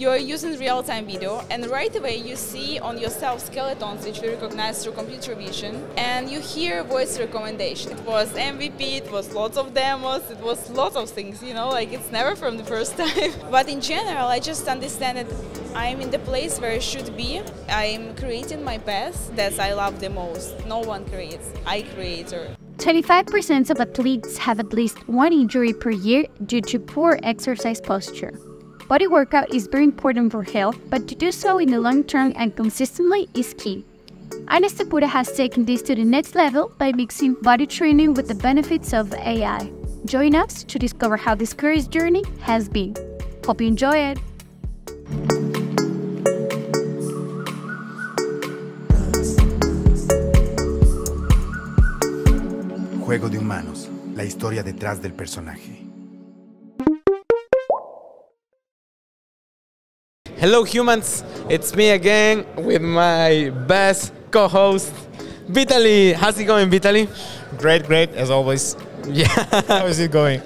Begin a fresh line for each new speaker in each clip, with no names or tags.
You're using real-time video, and right away you see on yourself skeletons which we recognize through computer vision, and you hear voice recommendation. It was MVP, it was lots of demos, it was lots of things, like it's never from the first time. But in general, I just understand that I'm in the place where I should be. I'm creating my path that I love the most. No one creates, I create.
25% of athletes have at least one injury per year due to poor exercise posture. Body workout is very important for health, but to do so in the long term and consistently is key. Anna Stepura has taken this to the next level by mixing body training with the benefits of AI. Join us to discover how this career journey has been. Hope you enjoy it!
Juego de Humanos, la historia detrás del personaje.
Hello humans, it's me again with my best co-host, Vitaly. How's it going, Vitaly?
Great, as always.
Yeah.
How is it going?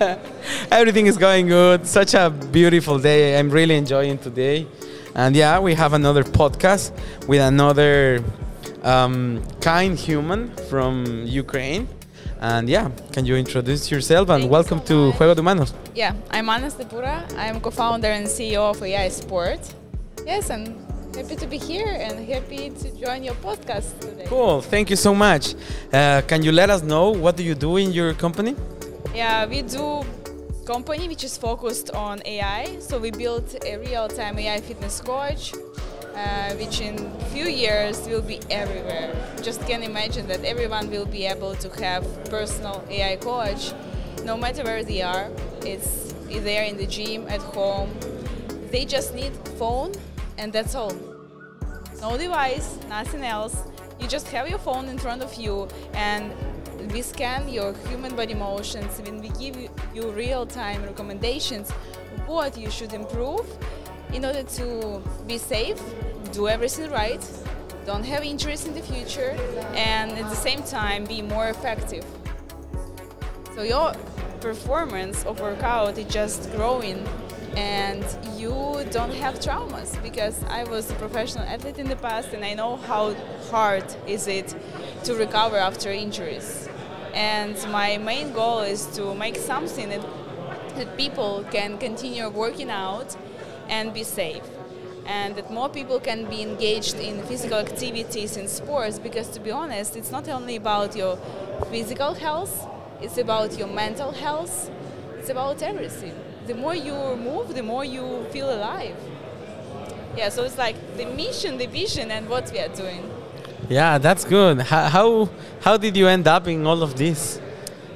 Everything is going good. Such a beautiful day. I'm really enjoying today. And yeah, we have another podcast with another kind human from Ukraine. And yeah, can you introduce yourself and welcome to Juego de Humanos?
Yeah, I'm Anna Stepura. I'm co-founder and CEO of AI Sport. Yes, I'm happy to be here and happy to join your podcast today.
Cool, thank you so much. Can you let us know what do you do in your company?
Yeah, we do company which is focused on AI. So we built a real-time AI fitness coach, which in few years will be everywhere. Just can imagine that everyone will be able to have personal AI coach, no matter where they are. It's there in the gym, at home. They just need phone, and that's all. No device, nothing else. You just have your phone in front of you, and we scan your human body motions. When we give you real-time recommendations what you should improve in order to be safe, do everything right, don't have injuries in the future, and at the same time be more effective. So your performance of workout is just growing, and you don't have traumas, because I was a professional athlete in the past and I know how hard is it to recover after injuries. And my main goal is to make something that people can continue working out and be safe, and that more people can be engaged in physical activities in sports, because to be honest, it's not only about your physical health, it's about your mental health, it's about everything. The more you move, the more you feel alive. Yeah, so it's like the mission, the vision, and what we are doing.
Yeah, that's good. How did you end up in all of this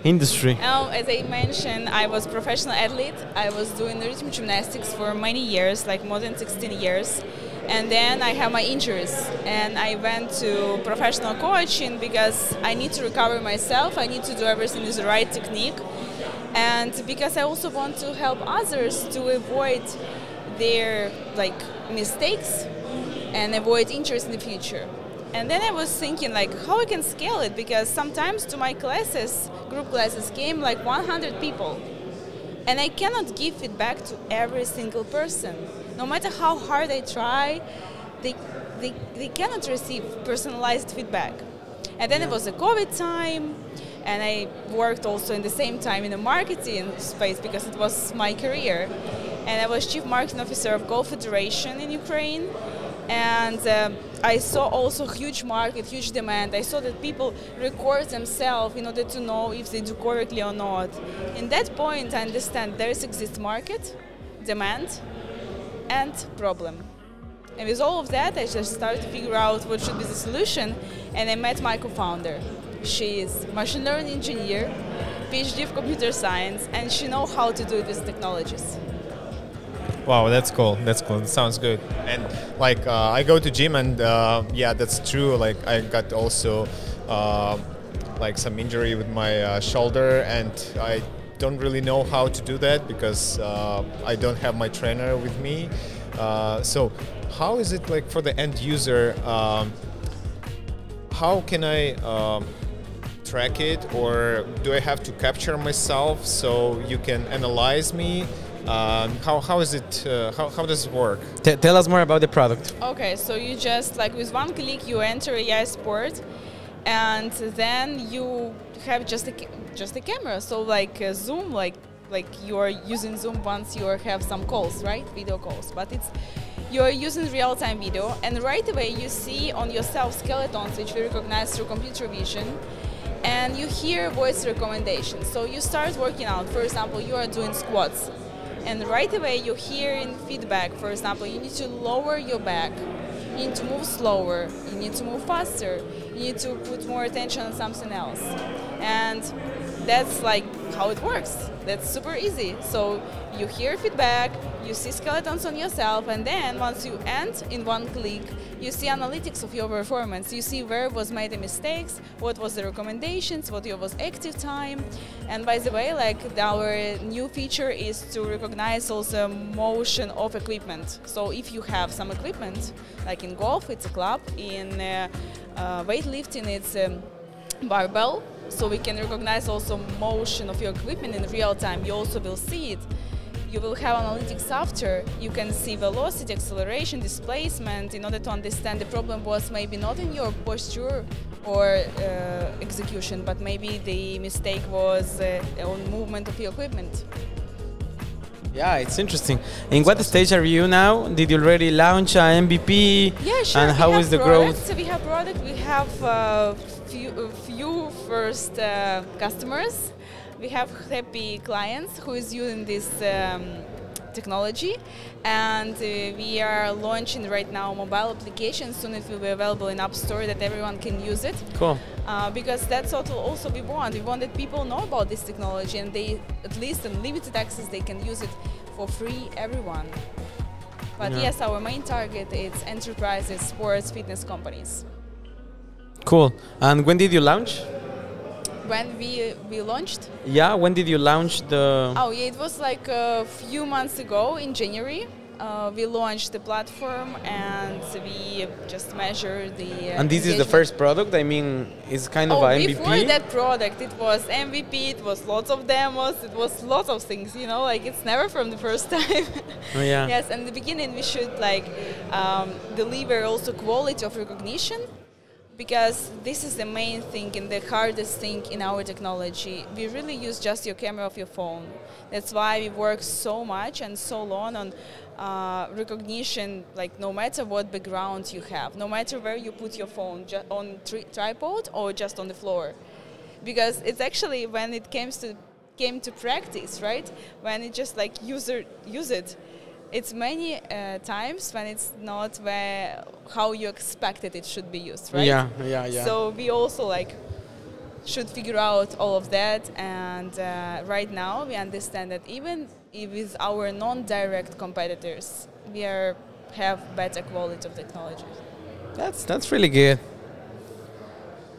industry?
Now, as I mentioned, I was a professional athlete. I was doing rhythm gymnastics for many years, like more than 16 years. And then I had my injuries, and I went to professional coaching because I need to recover myself. I need to do everything with the right technique. And because I also want to help others to avoid their mistakes and avoid injuries in the future. And then I was thinking how I can scale it, because sometimes to my classes, group classes, came 100 people. And I cannot give feedback to every single person. No matter how hard I try, they cannot receive personalized feedback. And then it was a COVID time, and I worked also in the same time in the marketing space because it was my career. And I was Chief Marketing Officer of Golf Federation in Ukraine. And I saw also huge market, huge demand. I saw that people record themselves in order to know if they do correctly or not. In that point, I understand there exists market, demand, and problem. And with all of that, I just started to figure out what should be the solution, and I met my co-founder. She is a machine learning engineer, PhD of computer science, and she knows how to do it with technologies.
Wow, that's cool. That sounds good. And I go to gym, and yeah, that's true. I got also some injury with my shoulder, and I don't really know how to do that because I don't have my trainer with me. So how is it for the end user? How can I track it, or do I have to capture myself so you can analyze me? How is it? How does it work?
Tell us more about the product.
Okay, so you just like with one click you enter AI sport, and then you have just a camera. So like Zoom, like you are using Zoom once you have some calls, right? Video calls, but you're using real-time video, and right away you see on yourself skeletons which we recognize through computer vision, and you hear voice recommendations. So you start working out. For example, you are doing squats, and right away you hear in feedback. For example, you need to lower your back, you need to move slower, you need to move faster, you need to put more attention on something else, and that's like how it works. That's super easy. So you hear feedback, you see skeletons on yourself, and then once you end in one click, you see analytics of your performance. You see where was made the mistakes, what was the recommendations, what was active time. And by the way, like our new feature is to recognize also motion of equipment. So if you have some equipment, like in golf, it's a club, in weightlifting, it's barbell. So we can recognize also motion of your equipment in real time. You also will see it. You will have analytics after. You can see velocity, acceleration, displacement, in order to understand the problem was maybe not in your posture or execution, but maybe the mistake was on movement of your equipment.
Yeah, it's interesting. In what stage are you now? Did you already launch an MVP?
Yeah, sure.
And how is the growth?
We have product. We have few first customers. We have happy clients who is using this technology, and we are launching right now mobile application. Soon it will be available in App Store that everyone can use it.
Cool.
Because that's what will also we want. We want that people know about this technology, and they, at least in limited access, they can use it for free, everyone. But
Yeah.
yes, our main target is enterprises, sports, fitness companies.
Cool. And when did you launch?
When we launched?
Yeah, when did you launch the...
Oh yeah, it was like a few months ago in January. We launched the platform, and we just measured the
And this is the first product? I mean, it's kind of an MVP?
Before that product, it was MVP, it was lots of demos, it was lots of things, you know, like it's never from the first time.
Oh, yeah.
Yes, and in the beginning we should like deliver also quality of recognition, because this is the main thing and the hardest thing in our technology. We really use just your camera of your phone. That's why we work so much and so long on recognition, like no matter what background you have, no matter where you put your phone, on tripod or just on the floor. Because it's actually when it came to practice, right? When it just like user use it, it's many times when it's not where how you expected it should be used, right?
Yeah.
So we also like should figure out all of that, and right now we understand that even with our non-direct competitors, we have better quality of technology.
That's really good.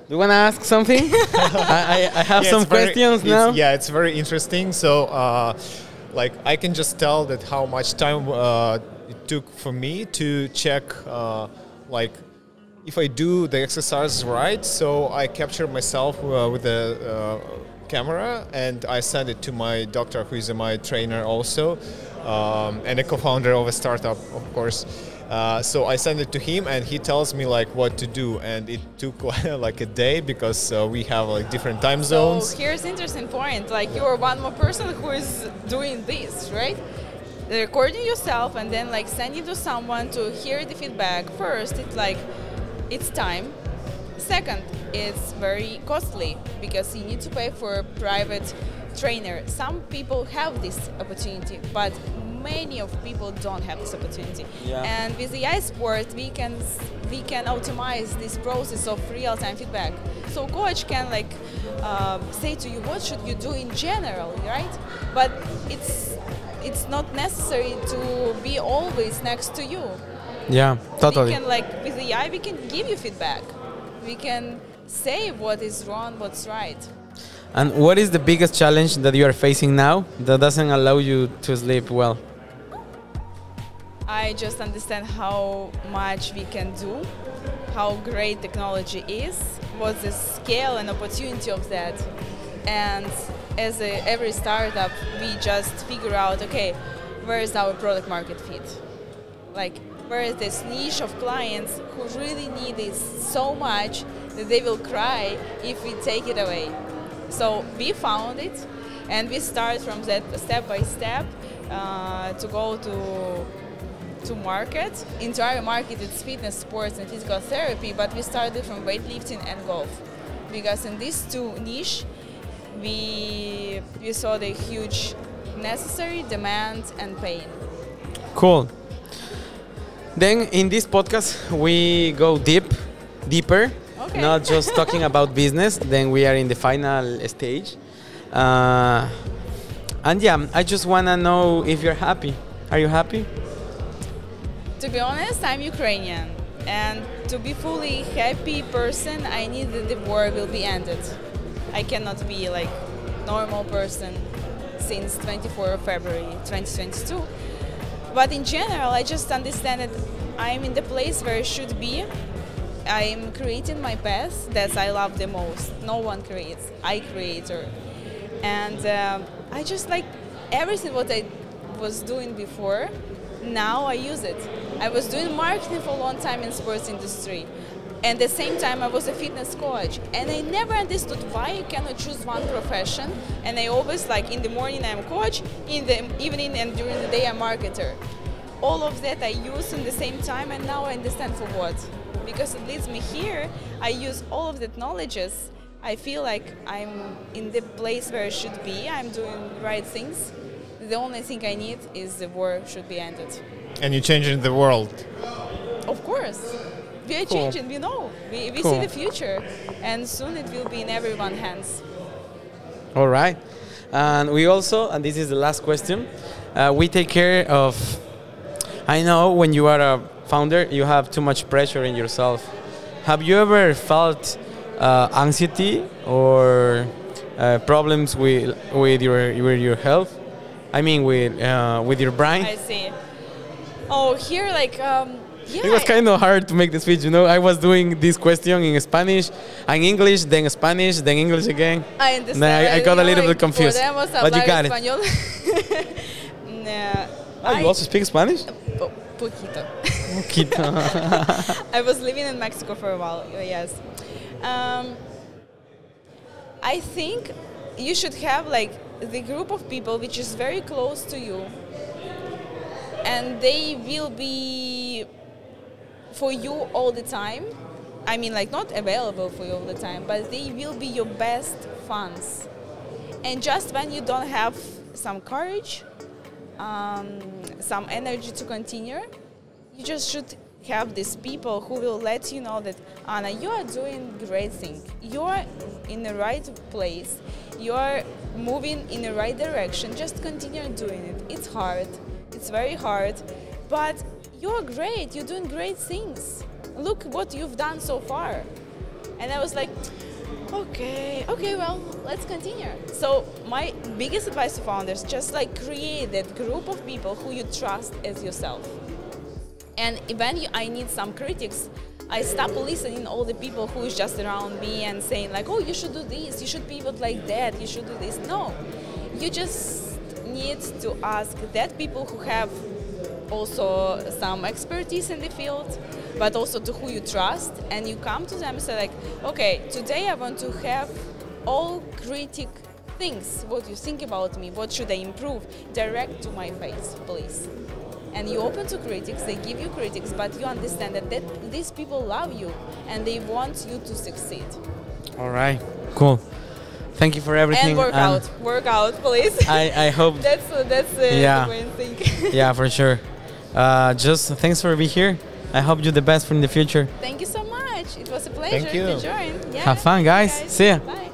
Do you want to ask something? I have some questions now.
It's very interesting. So, like, I can just tell that how much time it took for me to check, like, if I do the exercises right. So I capture myself with the camera, and I send it to my doctor, who is my trainer also, and a co-founder of a startup, of course. So I send it to him, and he tells me like what to do, and it took like a day because we have like different time zones.
So here's an interesting point: like you're one more person who is doing this, right? Recording yourself and then like sending to someone to hear the feedback. First, it's like it's time. Second, it's very costly because you need to pay for a private trainer. Some people have this opportunity, but many of people don't have this opportunity.
Yeah.
And with AI sport, we can automate this process of real-time feedback. So coach can like say to you what should you do in general, right? But it's not necessary to be always next to you.
Yeah, totally.
We can like with AI, we can give you feedback. We can say what is wrong, what's right.
And what is the biggest challenge that you are facing now that doesn't allow you to sleep well?
I just understand how much we can do, how great technology is, what's the scale and opportunity of that. And as every startup, we just figure out, okay, where is our product market fit? Like, where is this niche of clients who really need this so much that they will cry if we take it away? So we found it, and we start from that step by step to go to market. Entire market is fitness, sports, and physical therapy, but we started from weightlifting and golf, because in these two niche, we saw the huge necessary demand and pain.
Cool. Then in this podcast we go deeper,
Okay.
not just talking about business. Then we are in the final stage, and yeah, I just wanna know if you're happy. Are you happy?
To be honest, I'm Ukrainian, and to be fully happy person, I need that the war will be ended. I cannot be like normal person since 24 of February 2022. But in general, I just understand that I'm in the place where I should be. I'm creating my path that I love the most. No one creates, I create her. And I just like everything what I was doing before, now I use it. I was doing marketing for a long time in sports industry. And at the same time, I was a fitness coach. And I never understood why you cannot choose one profession. And I always, like, in the morning I'm a coach, in the evening and during the day I'm a marketer. All of that I use in the same time, and now I understand for what. Because it leads me here, I use all of that knowledges. I feel like I'm in the place where I should be. I'm doing the right things. The only thing I need is the war should be ended.
And you're changing the world.
Of course. We are
Cool.
changing, we know. We
Cool.
see the future, and soon it will be in everyone's hands.
All right. And we also, and this is the last question, we take care of, I know when you are a founder, you have too much pressure in yourself. Have you ever felt anxiety or problems with your health? I mean, with your brain?
I see. Oh, here, like, yeah.
It was kind of hard to make the switch, you know. I was doing this question in Spanish, and English, then Spanish, then English again.
I understand.
Nah, I got a little
like,
bit confused.
Podemos
But you got
hablar
it.
español. Nah,
Oh, you also speak Spanish?
Poquito.
Poquito.
I was living in Mexico for a while, yes. I think you should have like the group of people which is very close to you, and they will be for you all the time. I mean, like, not available for you all the time, but they will be your best fans. And just when you don't have some courage, some energy to continue, you just should have these people who will let you know that, Anna, you are doing great thing. You are in the right place. You are moving in the right direction. Just continue doing it. It's hard. It's very hard. But you're great. You're doing great things. Look what you've done so far. And I was like, okay, well, let's continue. So my biggest advice to founders, just like create that group of people who you trust as yourself. And when I need some critics, I stop listening all the people who is just around me and saying like, oh, you should do this, you should pivot like that, you should do this. No, you just need to ask that people who have also some expertise in the field, but also to who you trust, and you come to them and say like, okay, today I want to have all critic things, what you think about me, what should I improve, direct to my face, please. And you open to critics, they give you critics, but you understand that these people love you and they want you to succeed.
All right, cool. Thank you for everything.
And work out, please.
I hope.
that's the main thing.
Yeah, for sure. Just thanks for being here. I hope you the best for in the future.
Thank you so much. It was a pleasure
Thank you.
to join. Yeah.
Have fun, guys. See ya.
Bye.